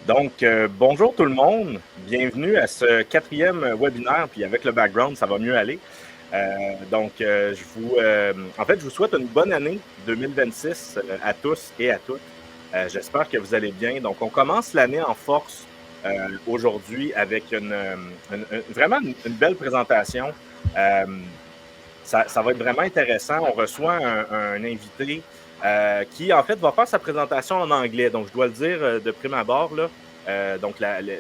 Bonjour tout le monde, bienvenue à ce 4e webinaire, puis avec le background, ça va mieux aller. Je vous souhaite une bonne année 2026 à tous et à toutes. J'espère que vous allez bien. Donc, on commence l'année en force aujourd'hui avec vraiment une belle présentation. Ça va être vraiment intéressant. On reçoit un invité qui, en fait, va faire sa présentation en anglais. Donc, je dois le dire de prime abord, là.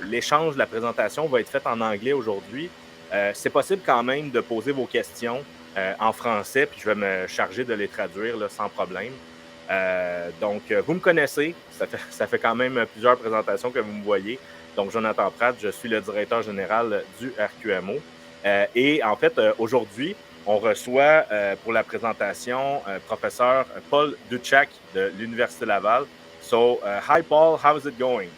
L'échange, la présentation va être faite en anglais aujourd'hui. C'est possible quand même de poser vos questions en français, puis je vais me charger de les traduire là, sans problème. Vous me connaissez, ça fait quand même plusieurs présentations que vous me voyez. Donc, Jonathan Pratt, je suis le directeur général du RQMO. Aujourd'hui, on reçoit pour la présentation Professeur Paul Dutchak de l'Université Laval. Hi Paul, how is it going?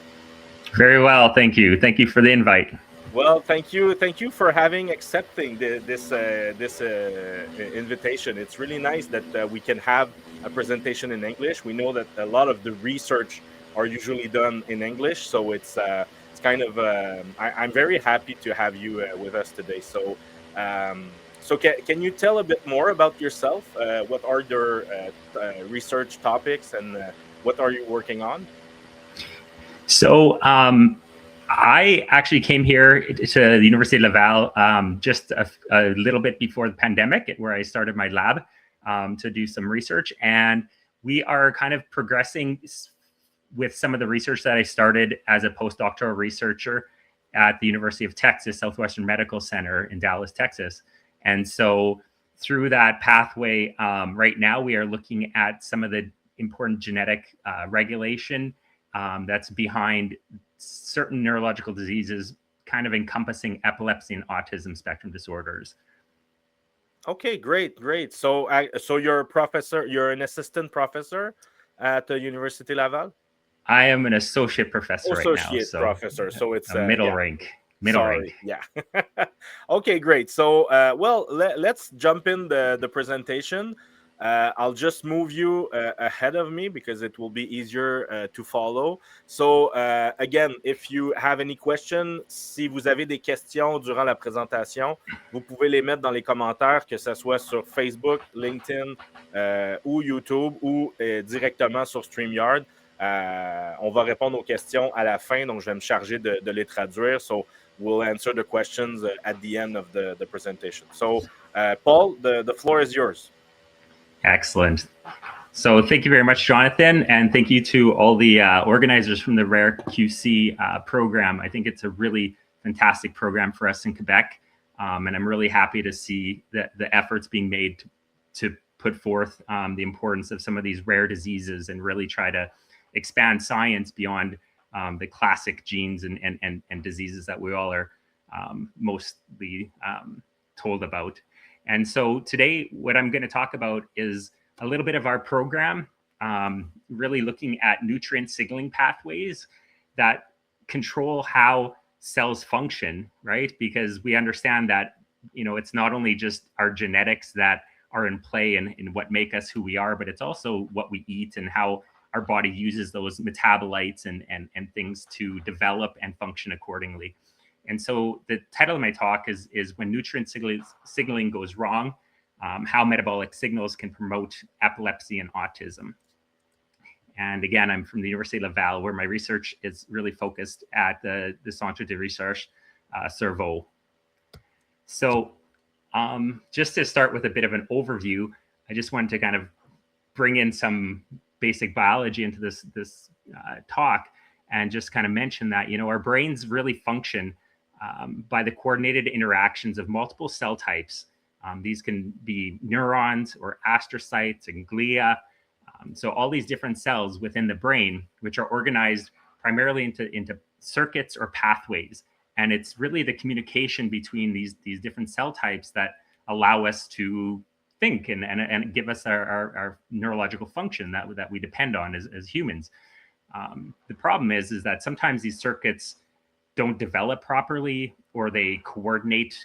Very well, thank you. Thank you for the invite. Well, thank you for accepting this invitation. It's really nice that we can have a presentation in English. We know that a lot of the research are usually done in English, so it's kind of I'm very happy to have you with us today. Can you tell a bit more about yourself? What are your research topics and what are you working on? So I actually came here to the University of Laval just a little bit before the pandemic, where I started my lab to do some research. And we are kind of progressing with some of the research that I started as a postdoctoral researcher at the University of Texas Southwestern Medical Center in Dallas, Texas. And so through that pathway, right now we are looking at some of the important genetic regulation that's behind certain neurological diseases, kind of encompassing epilepsy and autism spectrum disorders. Okay, great. So you're a professor, you're an assistant professor at the University Laval? I am an associate professor right now. Associate professor, so it's a middle rank. Rank. Yeah. Okay, great. So, let's jump in the presentation. I'll just move you ahead of me because it will be easier to follow. So, again, if you have any questions, si vous avez des questions durant la présentation, vous pouvez les mettre dans les commentaires, que ce soit sur Facebook, LinkedIn ou YouTube ou directement sur StreamYard. On va répondre aux questions à la fin, donc je vais me charger de les traduire. So we'll answer the questions at the end of the presentation. So, Paul, the floor is yours. Excellent. So thank you very much, Jonathan, and thank you to all the organizers from the RARE.Qc program. I think it's a really fantastic program for us in Quebec, and I'm really happy to see the efforts being made to put forth the importance of some of these rare diseases and really try to expand science beyond the classic genes and diseases that we all are mostly told about. And so today, what I'm going to talk about is a little bit of our program, really looking at nutrient signaling pathways that control how cells function, right? Because we understand that, it's not only just our genetics that are in play and what make us who we are, but it's also what we eat and how our body uses those metabolites and things to develop and function accordingly. And so the title of my talk is when nutrient signaling goes wrong, how metabolic signals can promote epilepsy and autism. And again, I'm from the University of Laval, where my research is really focused at the Centre de Recherche, CERVO. So just to start with a bit of an overview, I just wanted to kind of bring in some basic biology into this talk and just kind of mention that, our brains really function by the coordinated interactions of multiple cell types. These can be neurons or astrocytes and glia. So all these different cells within the brain, which are organized primarily into circuits or pathways. And it's really the communication between these different cell types that allow us to think and give us our neurological function that we depend on as humans. The problem is that sometimes these circuits don't develop properly, or they coordinate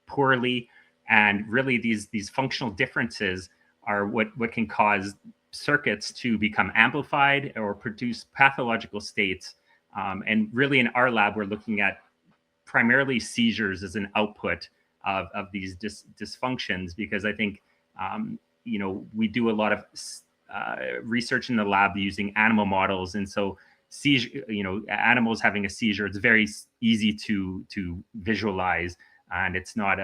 poorly, and really these functional differences are what can cause circuits to become amplified or produce pathological states. And really in our lab, we're looking at primarily seizures as an output of these dysfunctions, because I think, we do a lot of research in the lab using animal models. And so seizure, animals having a seizure, it's very easy to visualize, and it's not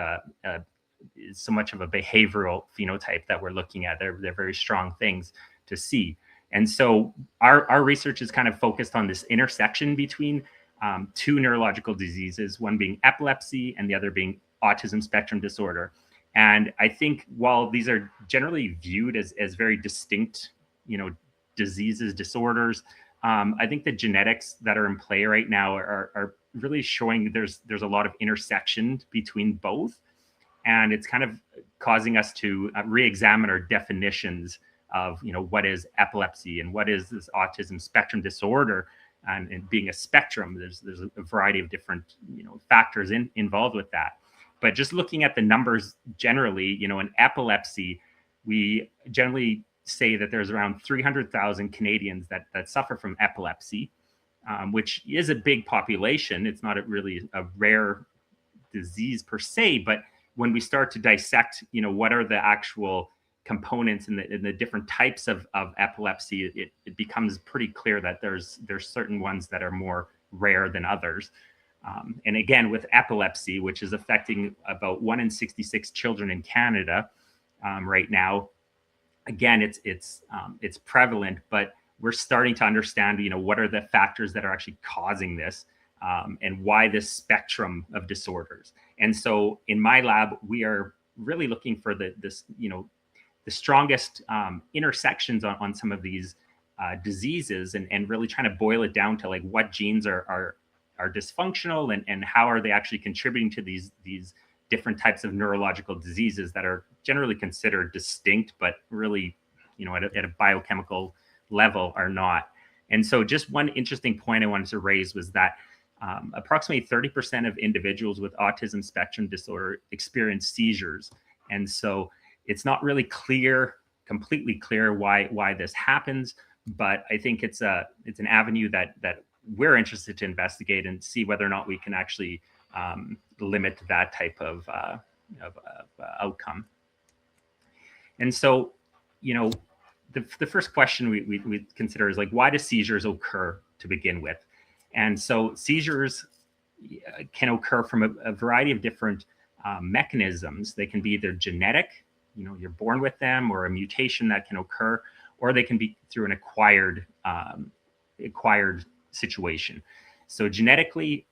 so much of a behavioral phenotype that we're looking at. They're very strong things to see. And so our research is kind of focused on this intersection between two neurological diseases, one being epilepsy and the other being autism spectrum disorder. And I think while these are generally viewed as very distinct, diseases, disorders, I think the genetics that are in play right now are really showing there's a lot of intersection between both. And it's kind of causing us to re-examine our definitions of, what is epilepsy and what is this autism spectrum disorder. And being a spectrum, there's a variety of different, factors involved with that. But just looking at the numbers generally, in epilepsy, we generally say that there's around 300,000 Canadians that suffer from epilepsy, which is a big population. It's not really a rare disease per se, but when we start to dissect, what are the actual components in the different types of epilepsy, it becomes pretty clear that there's certain ones that are more rare than others. And again, with epilepsy, which is affecting about 1 in 66 children in Canada right now, again, it's prevalent, but we're starting to understand, what are the factors that are actually causing this, and why this spectrum of disorders. And so in my lab, we are really looking for the strongest intersections on some of these diseases, and really trying to boil it down to like what genes are dysfunctional, and how are they actually contributing to these different types of neurological diseases that are generally considered distinct, but really, at a biochemical level are not. And so just one interesting point I wanted to raise was that approximately 30% of individuals with autism spectrum disorder experience seizures. And so it's not really completely clear why this happens, but I think it's an avenue that we're interested to investigate and see whether or not we can actually limit that type of outcome. And so, the first question we consider is like, why do seizures occur to begin with? And so seizures can occur from a variety of different mechanisms. They can be either genetic, you're born with them, or a mutation that can occur, or they can be through an acquired situation. So genetically,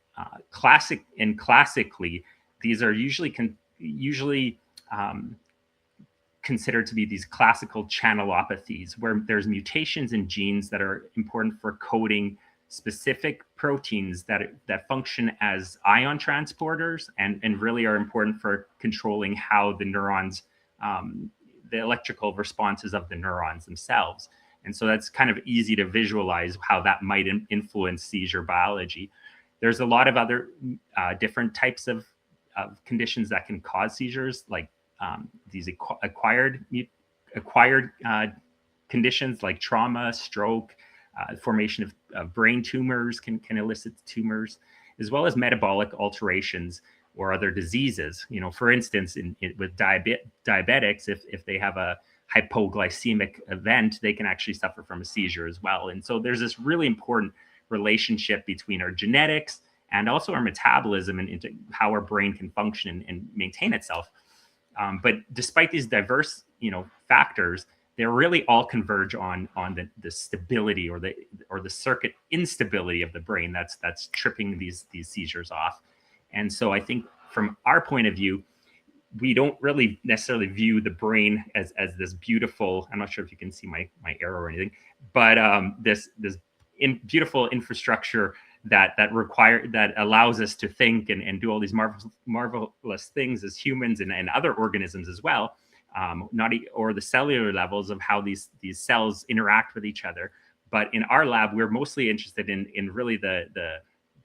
classically, these are usually considered to be these classical channelopathies, where there's mutations in genes that are important for coding specific proteins that function as ion transporters, and really are important for controlling how the neurons, the electrical responses of the neurons themselves. And so that's kind of easy to visualize how that might influence seizure biology. There's a lot of other different types of conditions that can cause seizures, like these acquired conditions like trauma, stroke, formation of brain tumors can elicit tumors, as well as metabolic alterations or other diseases. For instance, with diabetics, if they have a hypoglycemic event, they can actually suffer from a seizure as well. And so there's this really important relationship between our genetics and also our metabolism and how our brain can function and maintain itself. But despite these diverse, factors, they really all converge on the stability or the circuit instability of the brain that's tripping these seizures off. And so I think from our point of view, we don't really necessarily view the brain as this beautiful, I'm not sure if you can see my arrow or anything, but this beautiful infrastructure that allows us to think and do all these marvelous things as humans and other organisms as well, or the cellular levels of how these cells interact with each other. But in our lab, we're mostly interested in really the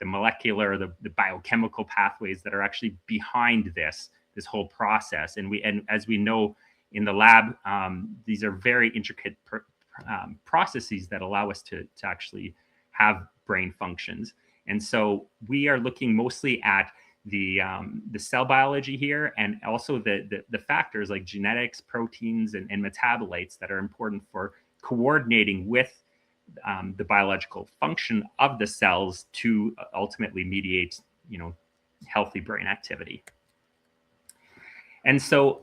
molecular, the biochemical pathways that are actually behind this whole process. And as we know in the lab, these are very intricate processes that allow us to actually have brain functions. And so we are looking mostly at the cell biology here, and also the factors like genetics, proteins, and metabolites that are important for coordinating with the biological function of the cells to ultimately mediate, healthy brain activity. And so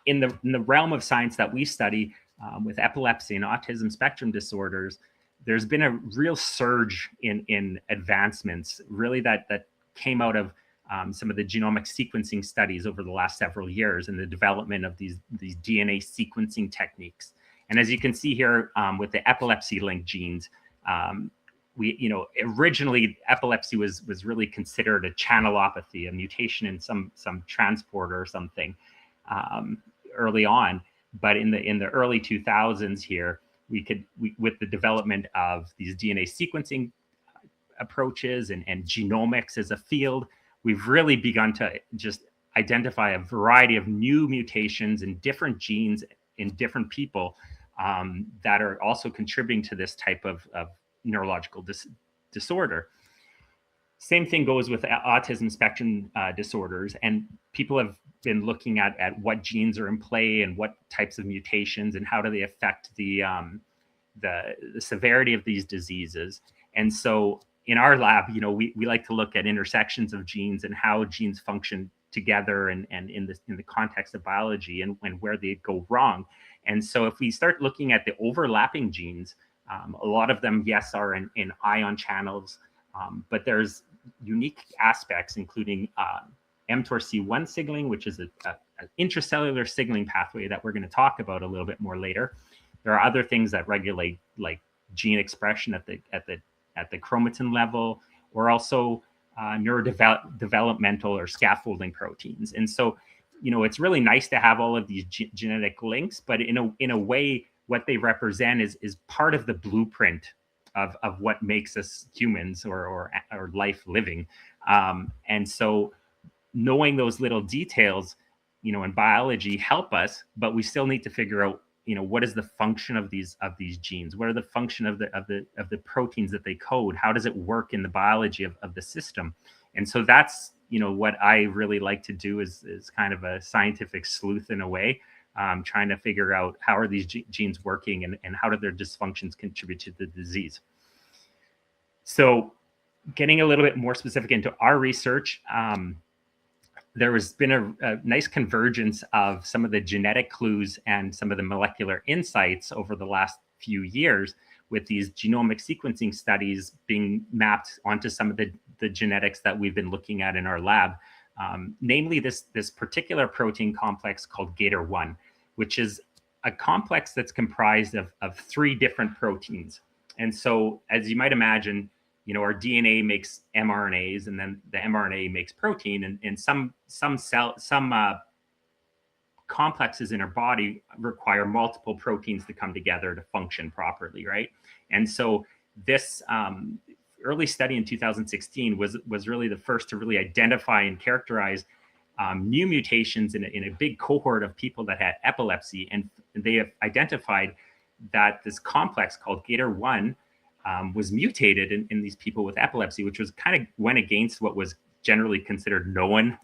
in the realm of science that we study with epilepsy and autism spectrum disorders, there's been a real surge in advancements, really that came out of some of the genomic sequencing studies over the last several years and the development of these DNA sequencing techniques. And as you can see here with the epilepsy linked genes, originally epilepsy was really considered a channelopathy, a mutation in some transporter or something early on. But in the early 2000s here, with the development of these DNA sequencing approaches and genomics as a field, we've really begun to just identify a variety of new mutations in different genes in different people that are also contributing to this type of neurological disorder. Same thing goes with autism spectrum disorders, and people have been looking at what genes are in play and what types of mutations and how do they affect the severity of these diseases. And so in our lab, we like to look at intersections of genes and how genes function together and in the context of biology and where they go wrong. And so if we start looking at the overlapping genes, a lot of them, yes, are in ion channels, but there's unique aspects, including mTORC1 signaling, which is an intracellular signaling pathway that we're going to talk about a little bit more later. There are other things that regulate like gene expression at the chromatin level, or also neurodevelopmental or scaffolding proteins. And so, it's really nice to have all of these genetic links, but in a way, what they represent is part of the blueprint of what makes us humans or life living. And so knowing those little details, in biology help us, but we still need to figure out, what is the function of these genes? What are the function of the proteins that they code? How does it work in the biology of the system? And so that's, what I really like to do is kind of a scientific sleuth in a way, trying to figure out how are these genes working and how do their dysfunctions contribute to the disease. So getting a little bit more specific into our research, there has been a nice convergence of some of the genetic clues and some of the molecular insights over the last few years, with these genomic sequencing studies being mapped onto some of the genetics that we've been looking at in our lab. Namely this particular protein complex called GATOR1, which is a complex that's comprised of 3 different proteins. And so, as you might imagine, our DNA makes mRNAs, and then the mRNA makes protein, and some complexes in our body require multiple proteins to come together to function properly, right? And so this early study in 2016 was really the first to really identify and characterize new mutations in a big cohort of people that had epilepsy, and they have identified that this complex called GATOR1 was mutated in these people with epilepsy, which was kind of went against what was generally considered known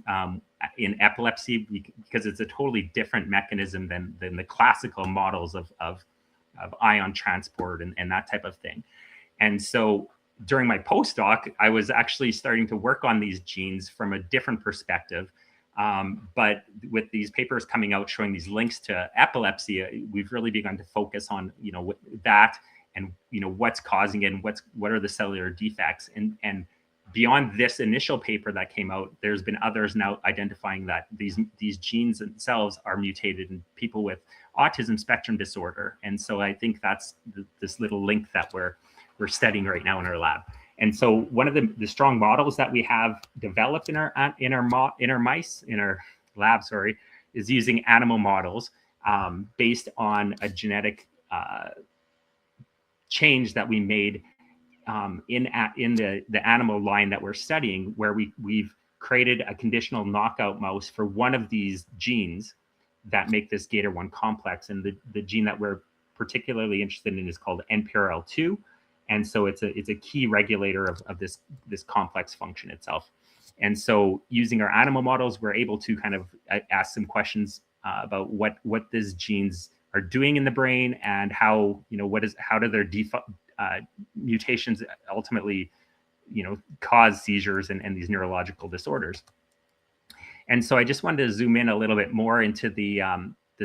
in epilepsy, because it's a totally different mechanism than the classical models of ion transport and that type of thing. And so during my postdoc, I was actually starting to work on these genes from a different perspective. But with these papers coming out showing these links to epilepsy, we've really begun to focus on that and what's causing it and what are the cellular defects. And beyond this initial paper that came out, there's been others now identifying that these genes themselves are mutated in people with autism spectrum disorder. And so I think that's this little link that we're studying right now in our lab. And so one of the strong models that we have developed in our lab, is using animal models based on a genetic change that we made in the animal line that we're studying, where we've created a conditional knockout mouse for one of these genes that make this GATOR1 complex. And the gene that we're particularly interested in is called NPRL2. And so it's a key regulator of this complex function itself. And so using our animal models, we're able to kind of ask some questions about what these genes are doing in the brain, and how do their mutations ultimately cause seizures and these neurological disorders. And so I just wanted to zoom in a little bit more into the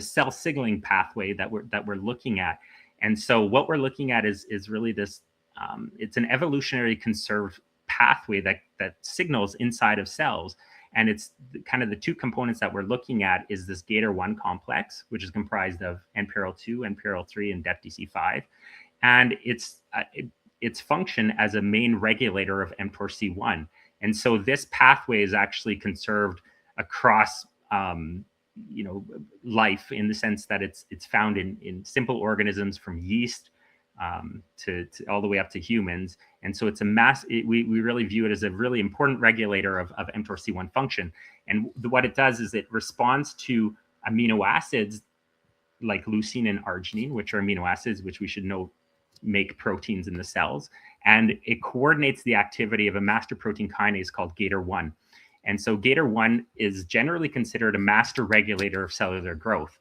cell signaling pathway that we're looking at. And so what we're looking at is really this. It's an evolutionary conserved pathway that signals inside of cells. And it's kind of the two components that we're looking at is this GATOR1 complex, which is comprised of NPRL2, NPRL3, and DEPDC5. And its function as a main regulator of mTORC1. And so this pathway is actually conserved across life, in the sense that it's found in simple organisms from yeast to all the way up to humans. And so it's we really view it as a really important regulator of mTORC1 function. And what it does is it responds to amino acids like leucine and arginine, which are amino acids which we should know make proteins in the cells. And it coordinates the activity of a master protein kinase called GATOR1. And so GATOR1 is generally considered a master regulator of cellular growth.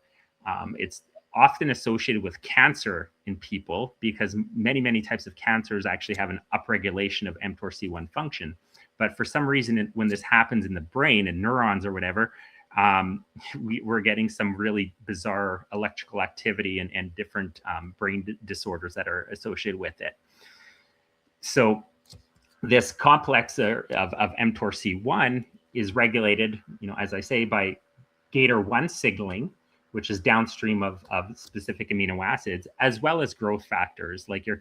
It's often associated with cancer in people because many types of cancers actually have an upregulation of mTORC1 function. But for some reason, when this happens in the brain and neurons or whatever, we're getting some really bizarre electrical activity and different brain disorders that are associated with it. So this complex of mTORC1 is regulated, as I say, by GATOR1 signaling, which is downstream of specific amino acids, as well as growth factors like your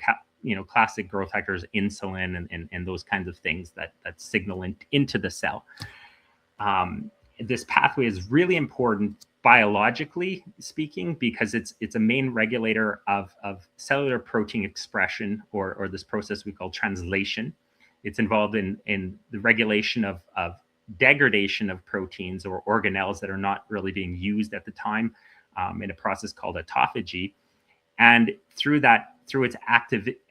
classic growth factors, insulin and those kinds of things that signal into the cell. This pathway is really important biologically speaking because it's a main regulator of cellular protein expression, or this process we call translation. It's involved in the regulation of degradation of proteins or organelles that are not really being used at the time in a process called autophagy. And through its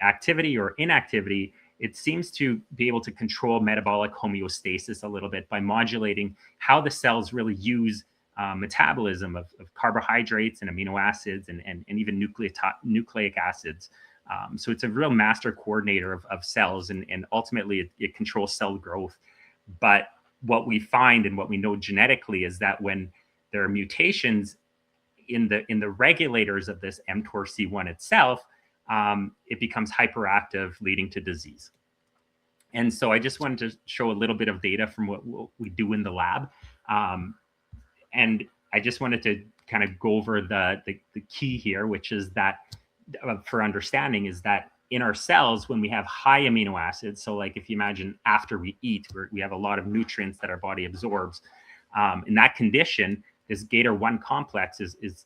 activity or inactivity, it seems to be able to control metabolic homeostasis a little bit by modulating how the cells really use metabolism of carbohydrates and amino acids and even nucleic acids. So it's a real master coordinator of cells, and ultimately it controls cell growth. But what we find and what we know genetically is that when there are mutations in the regulators of this mTORC1 itself, it becomes hyperactive, leading to disease. And so I just wanted to show a little bit of data from what we do in the lab. And I just wanted to kind of go over the key here, which is that for understanding is that in our cells, when we have high amino acids, so like if you imagine after we eat, we have a lot of nutrients that our body absorbs. In that condition, this GATOR1 complex is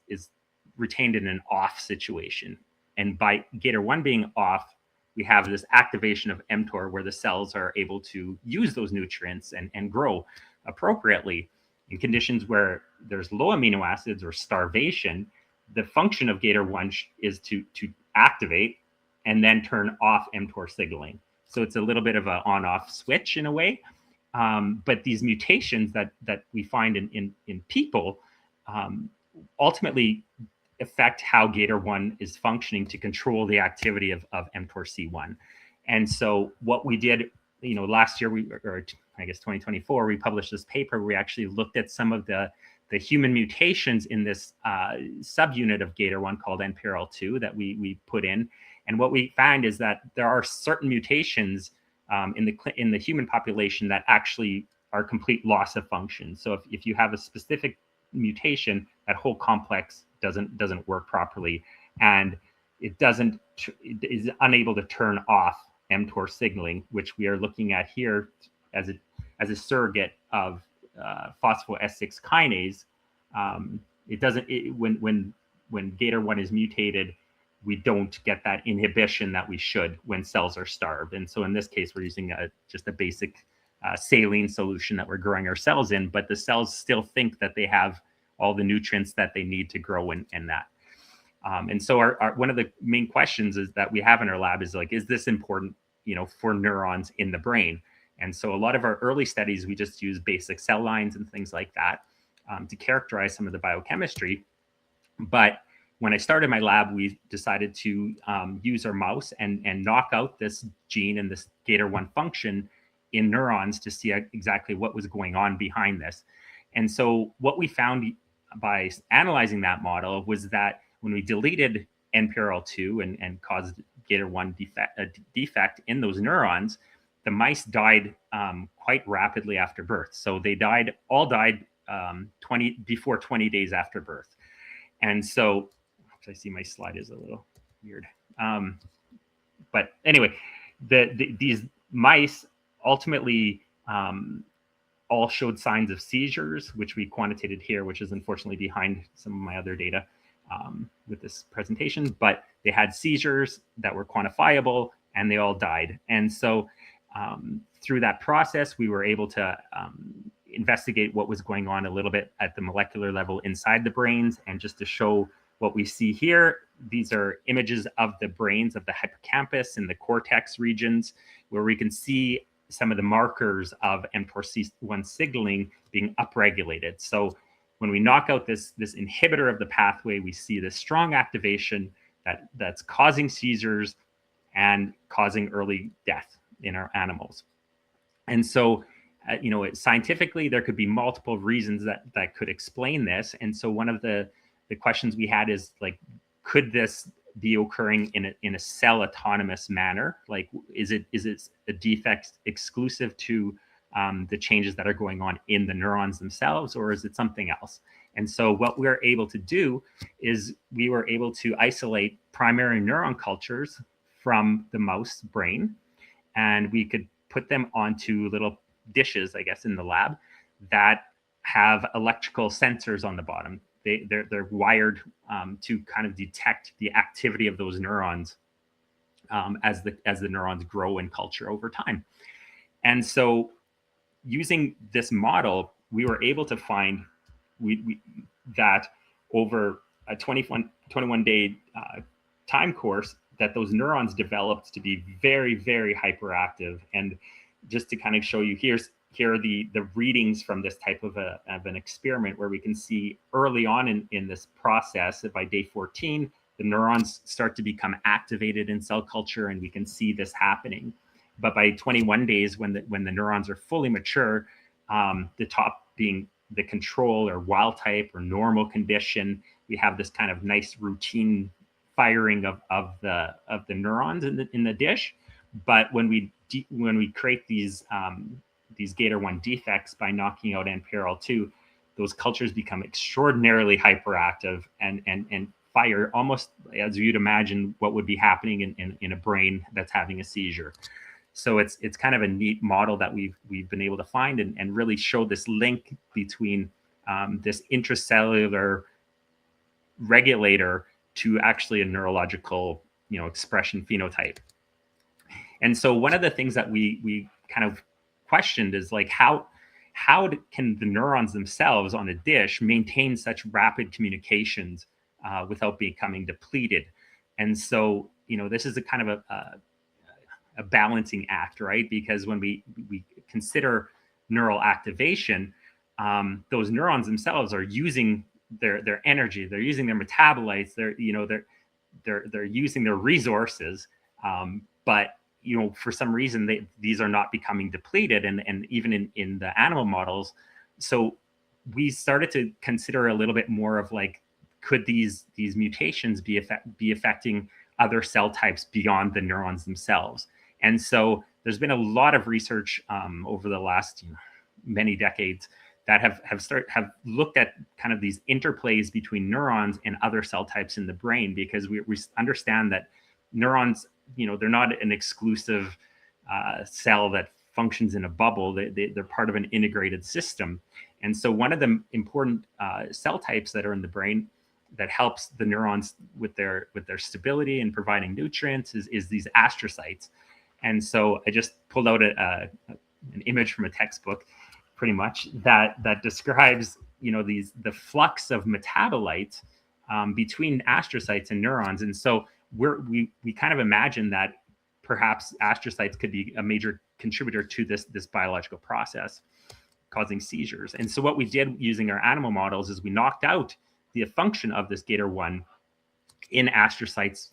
retained in an off situation. And by GATOR1 being off, we have this activation of mTOR where the cells are able to use those nutrients and grow appropriately. In conditions where there's low amino acids or starvation, the function of GATOR1 is to activate and then turn off mTOR signaling. So it's a little bit of an on-off switch in a way. But these mutations that we find in people ultimately affect how GATOR1 is functioning to control the activity of mTORC1. And so what we did, last year, or I guess 2024, we published this paper where we actually looked at some of the human mutations in this subunit of GATOR1 called NPRL2 that we put in. And what we find is that there are certain mutations in the human population that actually are complete loss of function. So if you have a specific mutation, that whole complex doesn't work properly, and it is unable to turn off mTOR signaling, which we are looking at here as a surrogate of phospho S6 kinase. When GATOR1 is mutated, we don't get that inhibition that we should when cells are starved. And so in this case, we're using just a basic saline solution that we're growing our cells in, but the cells still think that they have all the nutrients that they need to grow in that. And so our one of the main questions is that we have in our lab is like, is this important, for neurons in the brain? And so a lot of our early studies, we just use basic cell lines and things like that to characterize some of the biochemistry. But when I started my lab, we decided to use our mouse and knock out this gene and this GATOR1 function in neurons to see exactly what was going on behind this. And so what we found by analyzing that model was that when we deleted NPRL2 and caused GATOR1 defect in those neurons, the mice died quite rapidly after birth. So they all died before 20 days after birth. And so, I see my slide is a little weird. But anyway, these mice ultimately all showed signs of seizures, which we quantitated here, which is unfortunately behind some of my other data with this presentation. But they had seizures that were quantifiable, and they all died. And so through that process, we were able to investigate what was going on a little bit at the molecular level inside the brains. And just to show what we see here, these are images of the brains of the hippocampus and the cortex regions, where we can see some of the markers of mTORC1 signaling being upregulated. So when we knock out this inhibitor of the pathway, we see this strong activation that's causing seizures and causing early death in our animals. And so, scientifically, there could be multiple reasons that could explain this. And so one of the questions we had is like, could this be occurring in a cell autonomous manner? Like, is it a defect exclusive to the changes that are going on in the neurons themselves, or is it something else? And so what we're able to do is we were able to isolate primary neuron cultures from the mouse brain, and we could put them onto little dishes, I guess, in the lab that have electrical sensors on the bottom. They're wired to kind of detect the activity of those neurons as the neurons grow in culture over time. And so using this model, we were able to find that over a 21-day time course, that those neurons developed to be very, very hyperactive. And just to kind of show you, here are the readings from this type of an experiment, where we can see early on in this process that by day 14, the neurons start to become activated in cell culture, and we can see this happening. But by 21 days, when the neurons are fully mature, the top being the control or wild type or normal condition, we have this kind of nice routine firing of the neurons in the dish. But when we create these GATOR1 defects by knocking out NPRL2, those cultures become extraordinarily hyperactive and fire almost as you'd imagine what would be happening in a brain that's having a seizure. So it's kind of a neat model that we've been able to find and really show this link between this intracellular regulator to actually a neurological expression phenotype. And so one of the things that we kind of questioned is like, how can the neurons themselves on a dish maintain such rapid communications without becoming depleted? And so, this is a kind of a balancing act, right? Because when we consider neural activation, those neurons themselves are using their energy, they're using their metabolites, they're using their resources, but for some reason these are not becoming depleted, and even in the animal models. So we started to consider a little bit more of like, could these mutations be affecting other cell types beyond the neurons themselves? And so there's been a lot of research over the last many decades that have looked at kind of these interplays between neurons and other cell types in the brain, because we understand that neurons, they're not an exclusive cell that functions in a bubble. They're part of an integrated system. And so one of the important cell types that are in the brain that helps the neurons with their stability and providing nutrients is these astrocytes. And so I just pulled out an image from a textbook, pretty much, that describes the flux of metabolites between astrocytes and neurons. And so we kind of imagine that perhaps astrocytes could be a major contributor to this biological process causing seizures. And so what we did using our animal models is we knocked out the function of this GATOR1 in astrocytes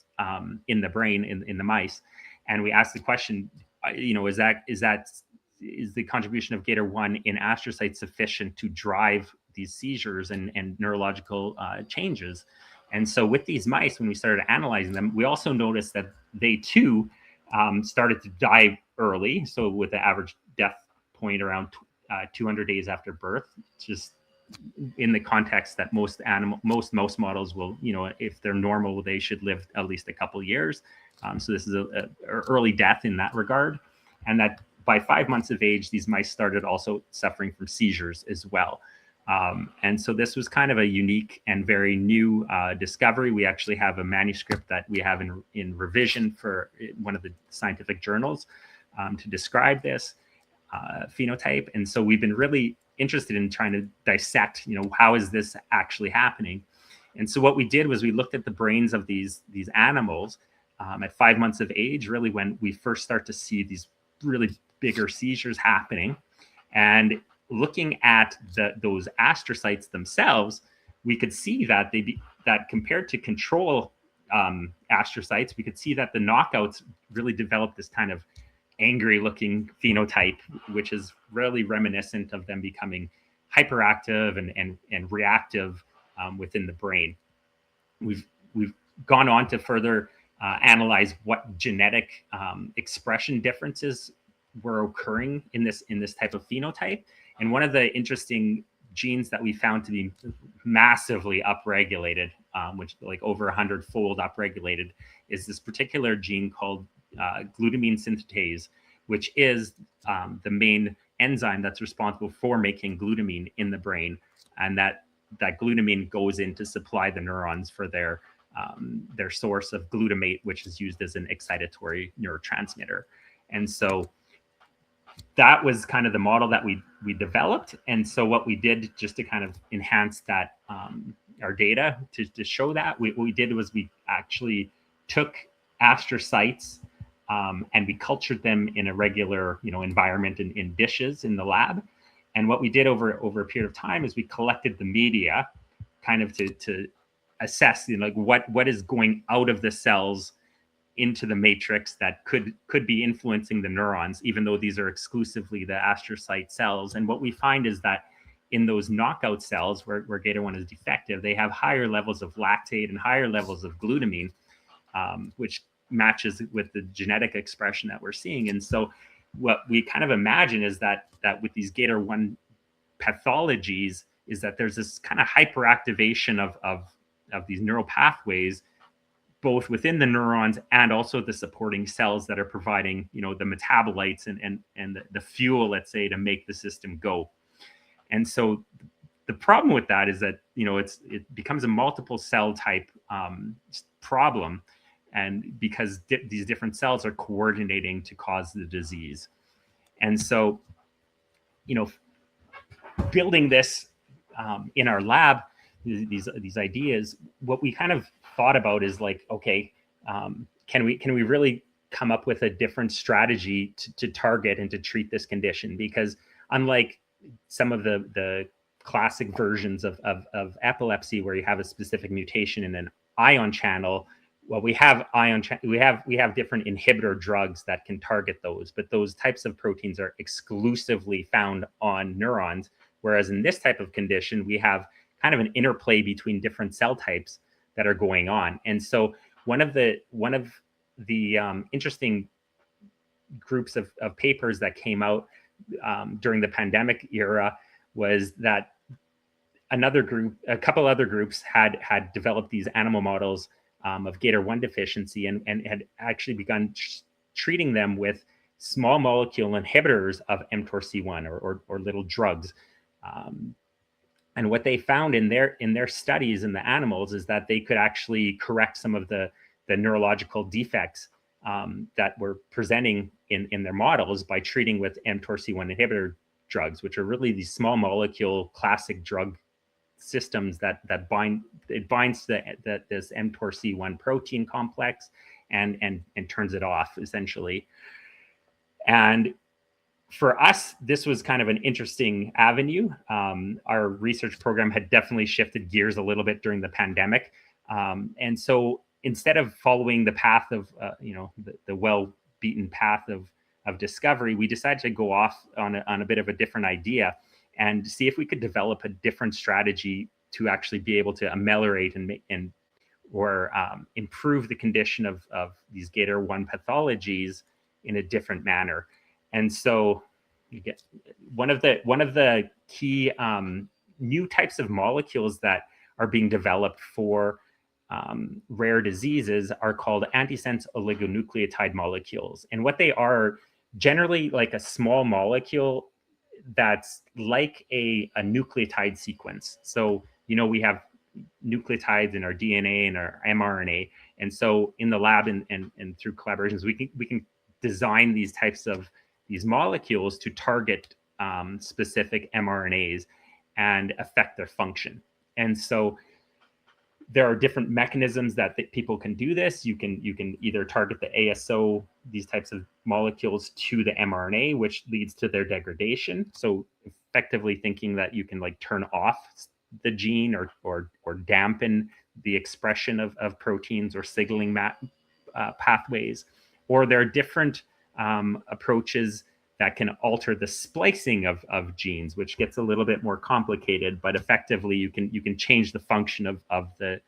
in the brain in the mice, and we asked the question, is the contribution of GATOR1 in astrocytes sufficient to drive these seizures and neurological changes? And so with these mice, when we started analyzing them, we also noticed that they too started to die early. So with the average death point around 200 days after birth, just in the context that most mouse models will, if they're normal, they should live at least a couple of years. So this is a early death in that regard. And that by 5 months of age, these mice started also suffering from seizures as well. And so this was kind of a unique and very new discovery. We actually have a manuscript that we have in revision for one of the scientific journals to describe this phenotype. And so we've been really interested in trying to dissect, how is this actually happening? And so what we did was we looked at the brains of these animals at 5 months of age, really when we first start to see these really bigger seizures happening. And looking at those astrocytes themselves, we could see that that compared to control astrocytes, we could see that the knockouts really developed this kind of angry looking phenotype, which is really reminiscent of them becoming hyperactive and reactive within the brain. We've gone on to further analyze what genetic expression differences were occurring in this type of phenotype. And one of the interesting genes that we found to be massively upregulated, which like over 100-fold upregulated, is this particular gene called glutamine synthetase, which is the main enzyme that's responsible for making glutamine in the brain, and that glutamine goes in to supply the neurons for their source of glutamate, which is used as an excitatory neurotransmitter. And so that was kind of the model that we developed. And so what we did just to kind of enhance that our data to show that, what we did was we actually took astrocytes and we cultured them in a regular environment in dishes in the lab. And what we did over a period of time is we collected the media kind of to assess what is going out of the cells into the matrix that could be influencing the neurons, even though these are exclusively the astrocyte cells. And what we find is that in those knockout cells where GATOR1 is defective, they have higher levels of lactate and higher levels of glutamine, which matches with the genetic expression that we're seeing. And so what we kind of imagine is that with these GATOR1 pathologies is that there's this kind of hyperactivation of these neural pathways, both within the neurons and also the supporting cells that are providing, the metabolites and the fuel, let's say, to make the system go. And so the problem with that is that, it becomes a multiple cell type problem. And because these different cells are coordinating to cause the disease. And so, building this in our lab, these ideas, what we kind of thought about is like, okay, can we really come up with a different strategy to target and to treat this condition? Because unlike some of the classic versions of epilepsy, where you have a specific mutation in an ion channel, well, we have different inhibitor drugs that can target those, but those types of proteins are exclusively found on neurons. Whereas in this type of condition, we have kind of an interplay between different cell types that are going on. And so one of the interesting groups of papers that came out during the pandemic era was that a couple other groups had developed these animal models of GATOR1 deficiency and had actually begun treating them with small molecule inhibitors of mTORC1 or little drugs. And what they found in their studies in the animals is that they could actually correct some of the neurological defects that were presenting in their models by treating with mTORC1 inhibitor drugs, which are really these small molecule classic drug systems that binds to this mTORC1 protein complex and turns it off essentially. And for us, this was kind of an interesting avenue. Our research program had definitely shifted gears a little bit during the pandemic. And so instead of following the path of, the well-beaten path of discovery, we decided to go off on a bit of a different idea and see if we could develop a different strategy to actually be able to ameliorate or improve the condition of these GATOR1 pathologies in a different manner. And so you get one of the key new types of molecules that are being developed for rare diseases are called antisense oligonucleotide molecules. And what they are, generally like a small molecule that's like a nucleotide sequence. So, we have nucleotides in our DNA and our mRNA. And so in the lab and through collaborations, we can design these types of these molecules to target specific mRNAs and affect their function. And so there are different mechanisms that people can do this. You can either target the ASO, these types of molecules, to the mRNA, which leads to their degradation. So effectively thinking that you can like turn off the gene or dampen the expression of proteins or signaling pathways. Or there are different approaches that can alter the splicing of genes, which gets a little bit more complicated, but effectively you can change the function of the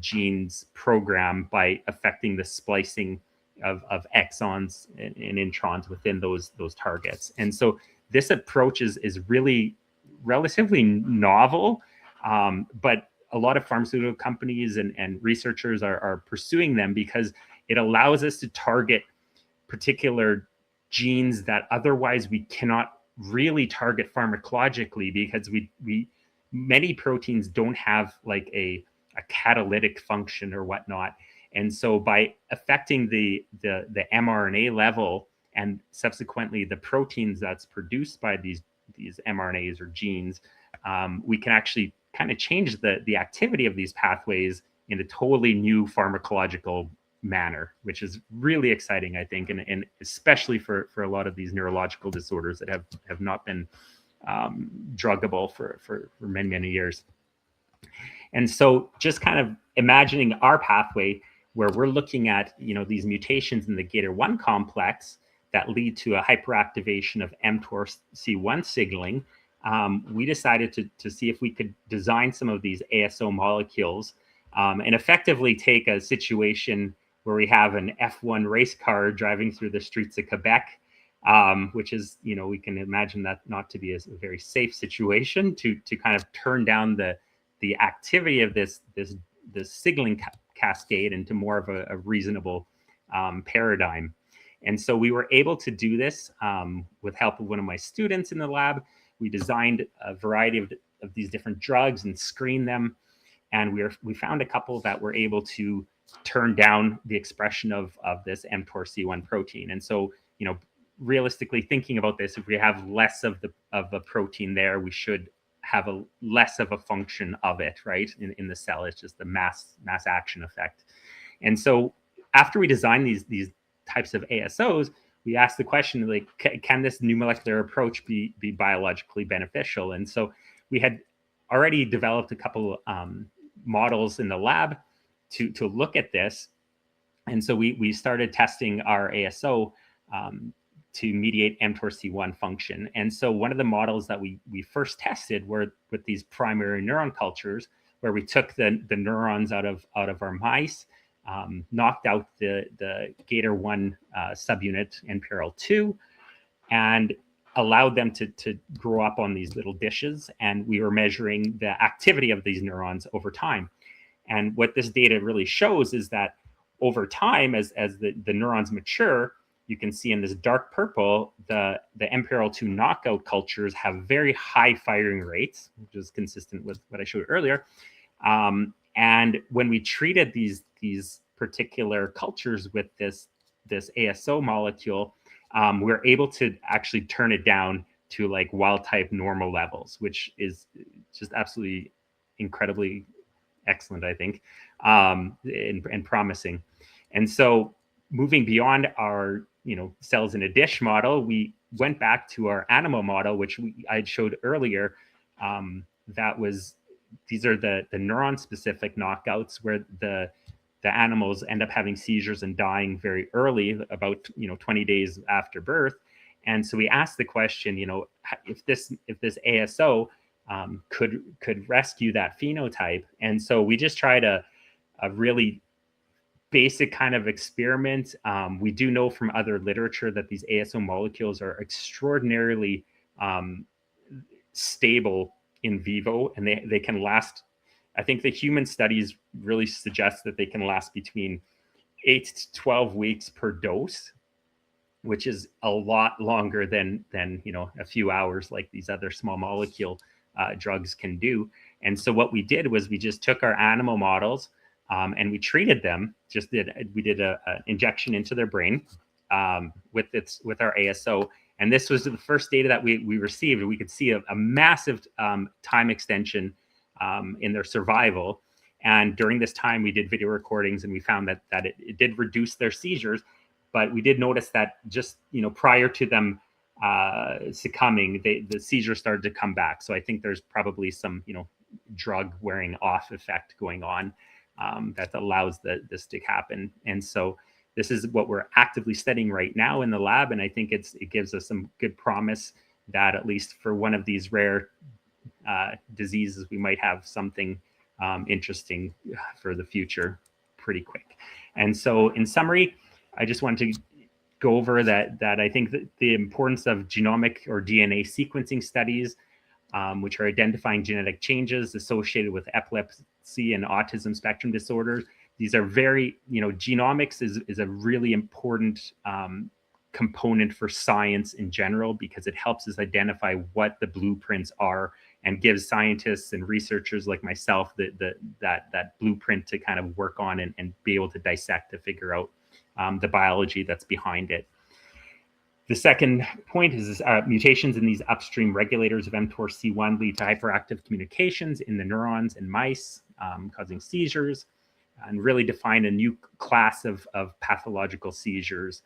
gene's program by affecting the splicing of exons and introns within those targets. And so this approach is really relatively novel, but a lot of pharmaceutical companies and researchers are pursuing them because it allows us to target particular genes that otherwise we cannot really target pharmacologically, because many proteins don't have like a catalytic function or whatnot. And so by affecting the mRNA level and subsequently the proteins that's produced by these mRNAs or genes, we can actually kind of change the activity of these pathways in a totally new pharmacological manner, which is really exciting, I think, and especially for a lot of these neurological disorders that have not been druggable for many years. And so just kind of imagining our pathway where we're looking at these mutations in the GATOR1 complex that lead to a hyperactivation of mTORC1 signaling, we decided to see if we could design some of these ASO molecules and effectively take a situation where we have an F1 race car driving through the streets of Quebec, which is, we can imagine that not to be a very safe situation, to kind of turn down the activity of this signaling cascade into more of a reasonable paradigm. And so we were able to do this with help of one of my students in the lab. We designed a variety of these different drugs and screened them. And we found a couple that were able to turn down the expression of this mTORC1 protein. And so, realistically thinking about this, if we have less of the protein there, we should have less of a function of it, right? In the cell, it's just the mass action effect. And so after we designed these types of ASOs, we asked the question, like, can this new molecular approach be biologically beneficial? And so we had already developed a couple models in the lab to look at this. And so we started testing our ASO to mediate mTORC1 function. And so one of the models that we first tested were with these primary neuron cultures, where we took the neurons out of our mice, knocked out the GATOR1 subunit NPRL2, and allowed them to grow up on these little dishes. And we were measuring the activity of these neurons over time. And what this data really shows is that over time, as the neurons mature, you can see in this dark purple, the NPRL2 knockout cultures have very high firing rates, which is consistent with what I showed earlier. And when we treated these particular cultures with this ASO molecule, we're able to actually turn it down to like wild type normal levels, which is just absolutely incredibly excellent, I think, and promising. And so moving beyond our, cells in a dish model, we went back to our animal model, which I showed earlier. These are the neuron specific knockouts where the animals end up having seizures and dying very early, about 20 days after birth. And so we asked the question, if this ASO could rescue that phenotype. And so we just tried a really basic kind of experiment. We do know from other literature that these ASO molecules are extraordinarily stable in vivo, and they can last. I think the human studies really suggest that they can last between 8 to 12 weeks per dose, which is a lot longer than a few hours like these other small molecule drugs can do. And so what we did was we just took our animal models and we treated them. We did a injection into their brain with our ASO. And this was the first data that we received. We could see a massive time extension in their survival. And during this time, we did video recordings, and we found that it did reduce their seizures. But we did notice that just prior to them succumbing, the seizures started to come back. So I think there's probably some drug wearing off effect going on that allows this to happen. And so this is what we're actively studying right now in the lab, and I think it gives us some good promise that at least for one of these rare diseases, we might have something interesting for the future pretty quick. And so in summary, I just wanted to go over that I think that the importance of genomic or DNA sequencing studies, which are identifying genetic changes associated with epilepsy and autism spectrum disorders. These are very, genomics is a really important component for science in general, because it helps us identify what the blueprints are and gives scientists and researchers like myself that blueprint to kind of work on and be able to dissect to figure out the biology that's behind it. The second point is mutations in these upstream regulators of mTORC1 lead to hyperactive communications in the neurons in mice, causing seizures, and really define a new class of pathological seizures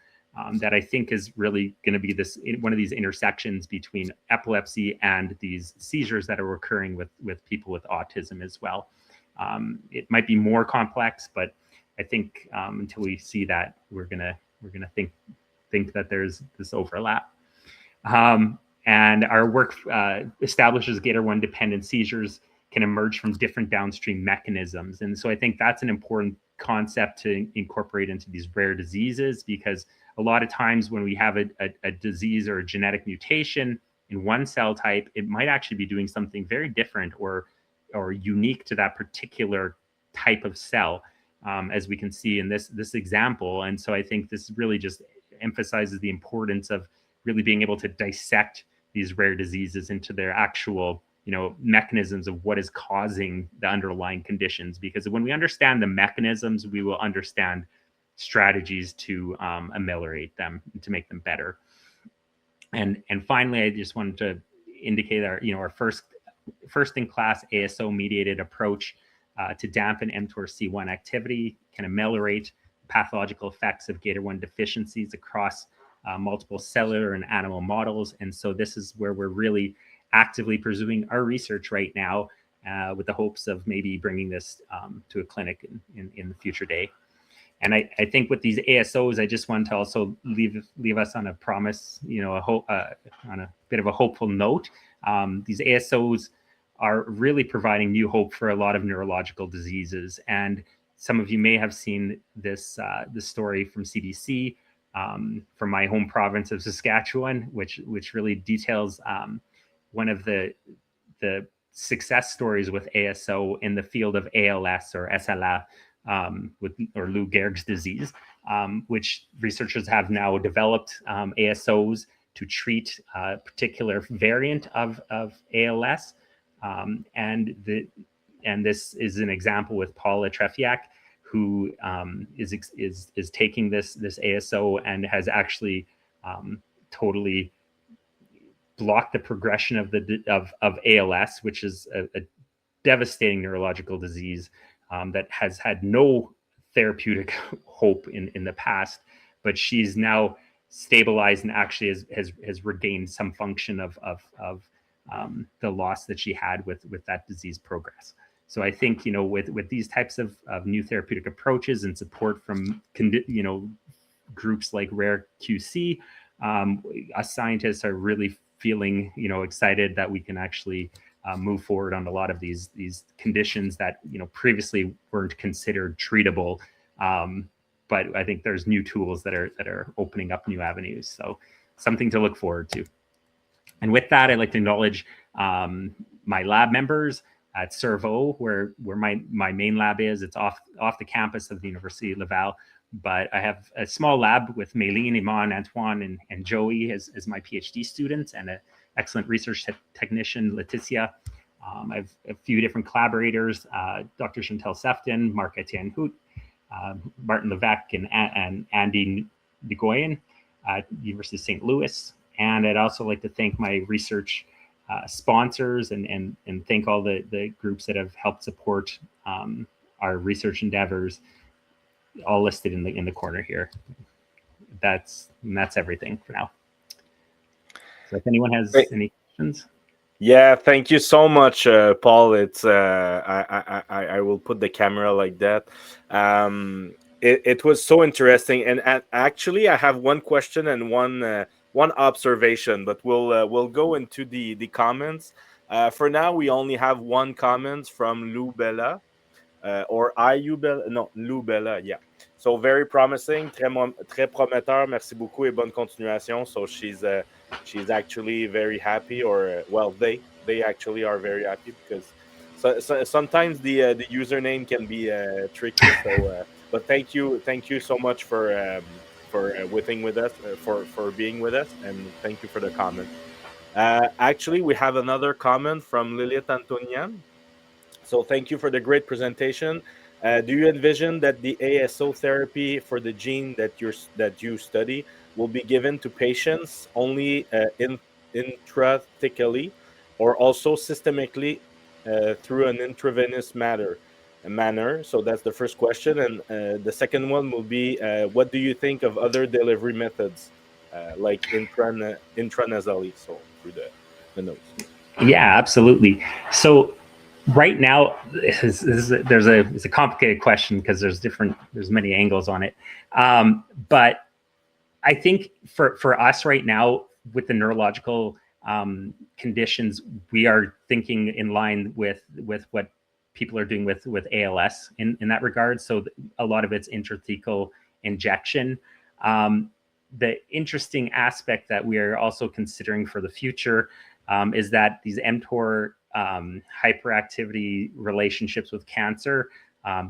that I think is really going to be one of these intersections between epilepsy and these seizures that are occurring with people with autism as well. It might be more complex, but I think until we see that, we're gonna think that there's this overlap. And our work establishes GATOR1 dependent seizures can emerge from different downstream mechanisms. And so I think that's an important concept to incorporate into these rare diseases, because a lot of times when we have a disease or a genetic mutation in one cell type, it might actually be doing something very different or unique to that particular type of cell, as we can see in this example. And so I think this really just emphasizes the importance of really being able to dissect these rare diseases into their actual mechanisms of what is causing the underlying conditions, because when we understand the mechanisms, we will understand strategies to ameliorate them, to make them better. And finally, I just wanted to indicate our first in class ASO mediated approach to dampen mTORC1 activity can ameliorate pathological effects of GATOR1 deficiencies across multiple cellular and animal models. And so this is where we're really actively pursuing our research right now, with the hopes of maybe bringing this to a clinic in the future day. And I think with these ASOs, I just want to also leave us on a promise, on a bit of a hopeful note. These ASOs are really providing new hope for a lot of neurological diseases. And some of you may have seen this story from CBC, from my home province of Saskatchewan, which really details one of the success stories with ASO in the field of ALS or SLA, or Lou Gehrig's disease, which researchers have now developed ASOs to treat a particular variant of ALS. And this is an example with Paul Dutchak, who is taking this ASO and has actually totally block the progression of ALS, which is a devastating neurological disease that has had no therapeutic hope in the past, but she's now stabilized and actually has regained some function of the loss that she had with that disease progress. So I think, with these types of new therapeutic approaches and support from, groups like RARE.Qc, us scientists are really feeling, excited that we can actually move forward on a lot of these conditions that, previously weren't considered treatable. But I think there's new tools that are opening up new avenues. So something to look forward to. And with that, I'd like to acknowledge my lab members at CERVO, where my main lab is. It's off the campus of the University of Laval. But I have a small lab with Maylene, Iman, Antoine, and Joey as my PhD students, and an excellent research technician, Leticia. I have a few different collaborators, Dr. Chantal Sefton, Marc-Etienne Hout, Martin Levesque, and Andy Nguyen at University of St. Louis. And I'd also like to thank my research sponsors and thank all the groups that have helped support our research endeavors, all listed in the corner here. That's everything for now. So if anyone has any questions. Yeah, thank you so much, Paul. It's I will put the camera like that. It was so interesting, and actually I have one question and one observation, but we'll go into the comments. For now, we only have one comment from Lou Bella, or IU Bella. No, Lou Bella. Yeah. So very promising, très prometteur. Merci beaucoup et bonne continuation. So she's actually very happy, or well, they actually are very happy, because so sometimes the username can be tricky. So, but thank you so much for being with us, for being with us, and thank you for the comment. Actually, we have another comment from Lilith Antonian. So thank you for the great presentation. Do you envision that the ASO therapy for the gene that you study will be given to patients only intrathecally, or also systemically through an intravenous manner? So that's the first question. And the second one will be, what do you think of other delivery methods, like intranasally, so through the nose? Yeah, absolutely. So right now, it's a complicated question because there's many angles on it. But I think for us right now, with the neurological conditions, we are thinking in line with what people are doing with ALS in that regard. So a lot of it's intrathecal injection. The interesting aspect that we are also considering for the future is that these mTOR hyperactivity relationships with cancer,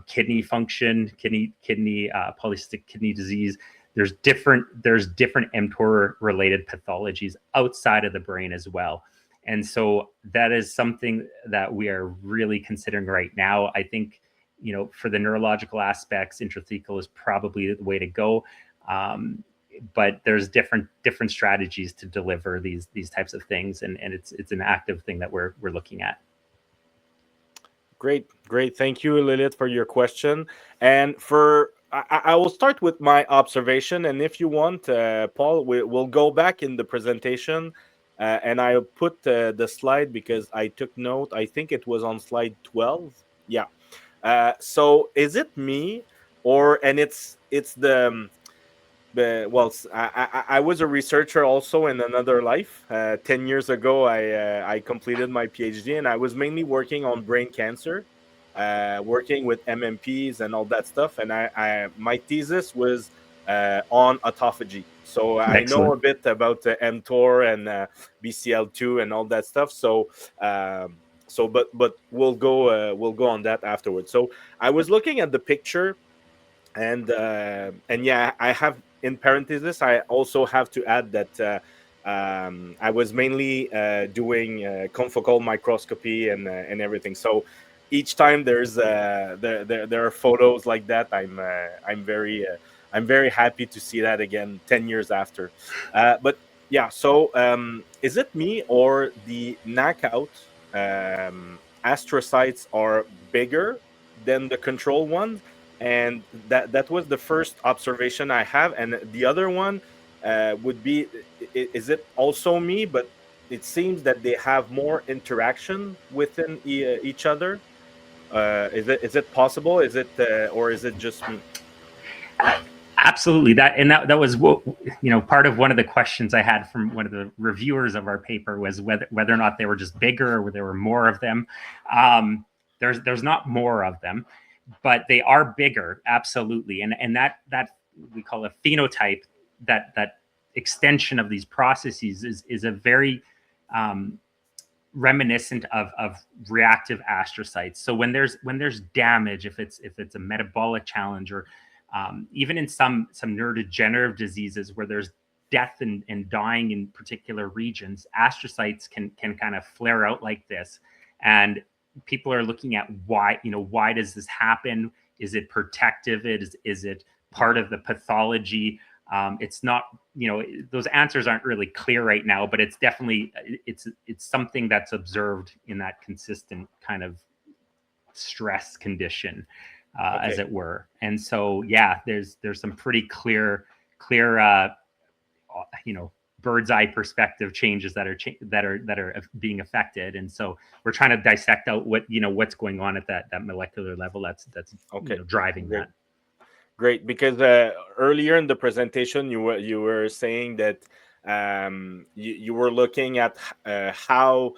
kidney function, polycystic kidney disease. There's different mTOR related pathologies outside of the brain as well. And so that is something that we are really considering right now. I think, for the neurological aspects, intrathecal is probably the way to go. But there's different strategies to deliver these types of things, and it's an active thing that we're looking at. Great. Thank you, Lilith, for your question. And I will start with my observation, and if you want, Paul, we'll go back in the presentation, and I put the slide because I took note. I think it was on slide 12. Yeah. So is it me, and it's the well, I was a researcher also in another life. 10 years ago, I completed my PhD, and I was mainly working on brain cancer, working with MMPs and all that stuff. And my thesis was on autophagy. So I know a bit about mTOR and BCL2 and all that stuff. So but we'll go on that afterwards. So I was looking at the picture, and yeah, I have, in parentheses, I also have to add that I was mainly doing confocal microscopy and everything. So each time there are photos like that, I'm very happy to see that again 10 years after. But Yeah. So is it me or the knockout astrocytes are bigger than the control ones? And that was the first observation I have. And the other one would be, is it also me? But it seems that they have more interaction within each other. Is it possible? Is it or is it just me? Absolutely. That was what, part of one of the questions I had from one of the reviewers of our paper was whether or not they were just bigger or there were more of them. There's not more of them, but they are bigger, absolutely. And that we call a phenotype, that extension of these processes is a very reminiscent of reactive astrocytes. So when there's damage, if it's a metabolic challenge, or even in some neurodegenerative diseases where there's death and dying in particular regions, astrocytes can kind of flare out like this. And people are looking at why does this happen? Is it protective? Is it part of the pathology? It's not, those answers aren't really clear right now, but it's definitely, it's something that's observed in that consistent kind of stress condition, okay, as it were. And so, yeah, there's some pretty clear, bird's eye perspective changes that are being affected. And so we're trying to dissect out what's going on at that molecular level that's okay, driving that. Great, because earlier in the presentation, you were saying that you were looking at how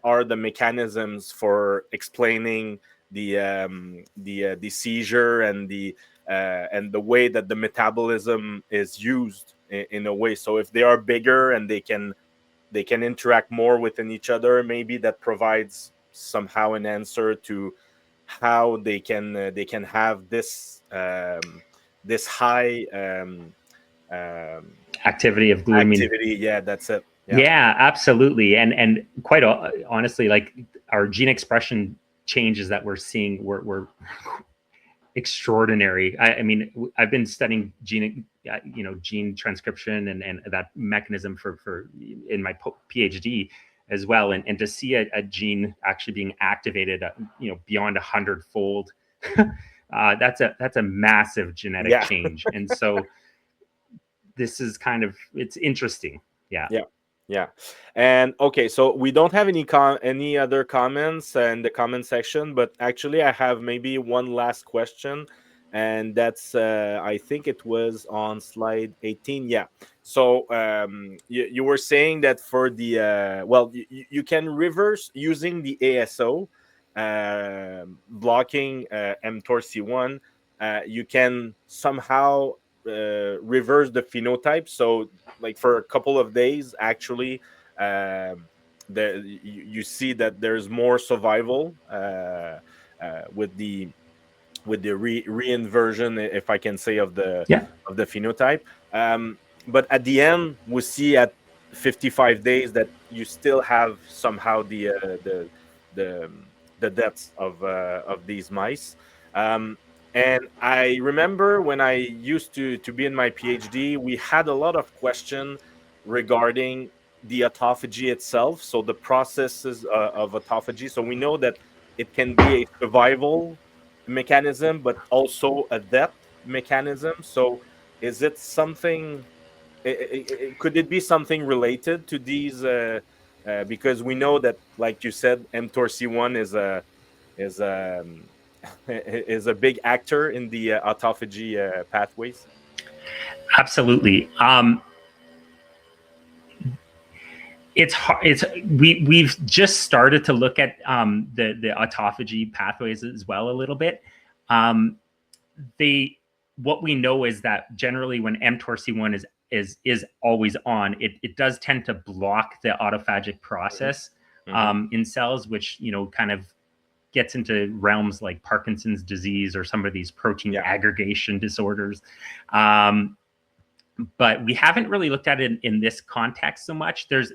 are the mechanisms for explaining the seizure and the way that the metabolism is used in a way. So if they are bigger and they can interact more within each other, maybe that provides somehow an answer to how they can have this this high activity of glutamine. Yeah, that's it. Yeah, absolutely. And quite honestly, like our gene expression changes that we're seeing were extraordinary. I mean, I've been studying gene transcription and that mechanism for in my PhD as well, and to see a gene actually being activated, beyond 100-fold, that's a massive genetic change. And so this is it's interesting. Yeah. And okay, so we don't have any other comments in the comment section, but actually I have maybe one last question, and that's I think it was on slide 18. Yeah. So you were saying that for the you can reverse using the ASO blocking mTORC1. You can somehow reverse the phenotype. So like for a couple of days, actually, you see that there's more survival with the reinversion, if I can say, of the phenotype. But at the end, we see at 55 days that you still have somehow the deaths of these mice. And I remember when I used to be in my PhD, we had a lot of questions regarding the autophagy itself. So the processes of autophagy. So we know that it can be a survival mechanism, but also a death mechanism. So is it something, could it be something related to these? Because we know that, like you said, mTORC1 is a big actor in the autophagy pathways. Absolutely. It's hard. We've just started to look at the autophagy pathways as well a little bit. What we know is that generally when mTORC1 is always on, it does tend to block the autophagic process in cells, which kind of gets into realms like Parkinson's disease or some of these protein aggregation disorders. But we haven't really looked at it in this context so much. There's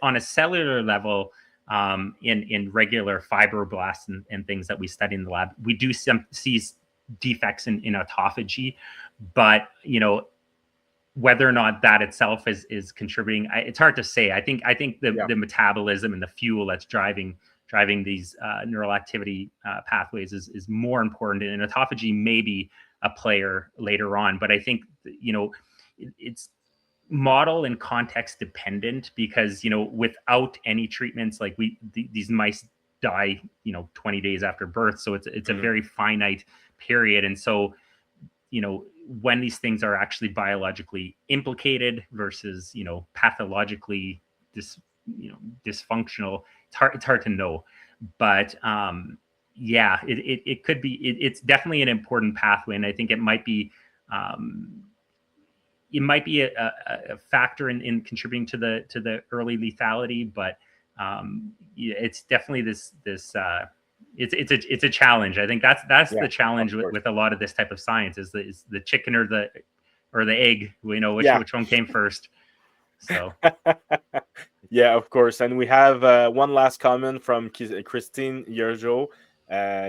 on a cellular level, in regular fibroblasts and things that we study in the lab, we do see defects in autophagy, but whether or not that itself is contributing, it's hard to say. I think the metabolism and the fuel that's driving these neural activity pathways is more important, and autophagy may be a player later on. But I think, you know, it's model and context dependent, because, you know, without any treatments, like these mice die, you know, 20 days after birth, so it's a very finite period. And so, you know, when these things are actually biologically implicated versus, you know, pathologically dysfunctional, it's hard to know. But yeah, it could be, it's definitely an important pathway, and I think it might be a factor in contributing to the early lethality. But it's definitely this it's a challenge. I think that's the challenge with a lot of this type of science, is the chicken or the egg, you know, which one came first. So yeah, of course. And we have one last comment from Christine Yerjo.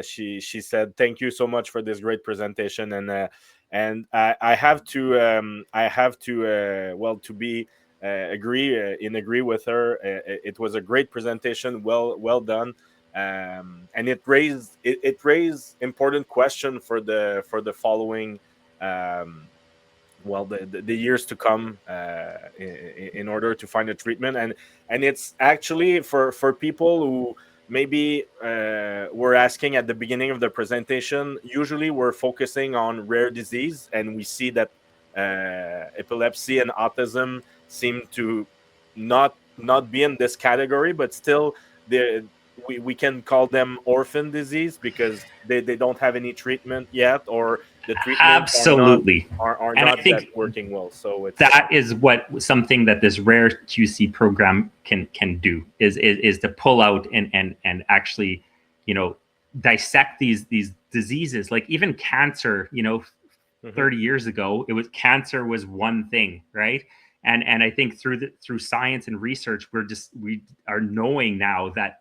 She said, "Thank you so much for this great presentation." And I have to agree with her. It was a great presentation, well done, and it raised important question for the following. The years to come, in order to find a treatment, and it's actually for people who maybe were asking at the beginning of the presentation. Usually we're focusing on rare disease, and we see that epilepsy and autism seem to not be in this category, but still we can call them orphan disease, because they don't have any treatment yet, or the treatments absolutely are not that working well. So that is something that this RARE.Qc program can do, is to pull out and actually, you know, dissect these diseases. Like even cancer, you know, 30 years ago, cancer was one thing, right? And I think through science and research, we are knowing now that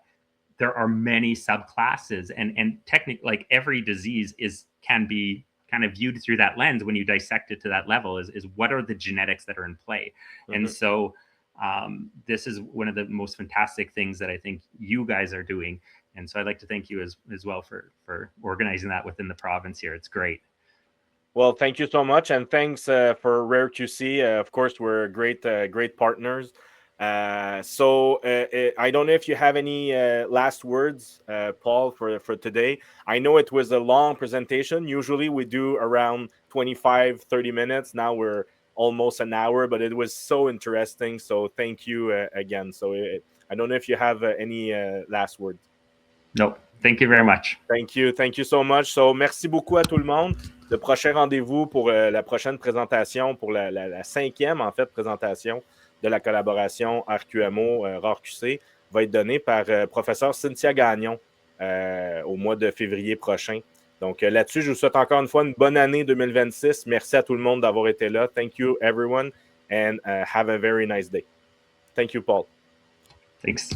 there are many subclasses, and technically, like every disease can be kind of viewed through that lens when you dissect it to that level, is what are the genetics that are in play. And so this is one of the most fantastic things that I think you guys are doing. And so I'd like to thank you as well for organizing that within the province here. It's great. Well, thank you so much, and thanks for RARE.Qc. Of course, we're great partners. So I don't know if you have any last words, Paul, for today. I know it was a long presentation. Usually we do around 25-30 minutes. Now we're almost an hour, but it was so interesting. So thank you again. So I don't know if you have any last words. No, thank you very much. Thank you so much. So merci beaucoup à tout le monde. Le prochain rendez-vous pour la prochaine présentation, pour la 5e en fait présentation de la collaboration RQMO RARE.Qc, va être donné par Professeur Cynthia Gagnon au mois de février prochain. Donc là-dessus, je vous souhaite encore une fois une bonne année 2026. Merci à tout le monde d'avoir été là. Thank you everyone, and have a very nice day. Thank you, Paul. Thanks.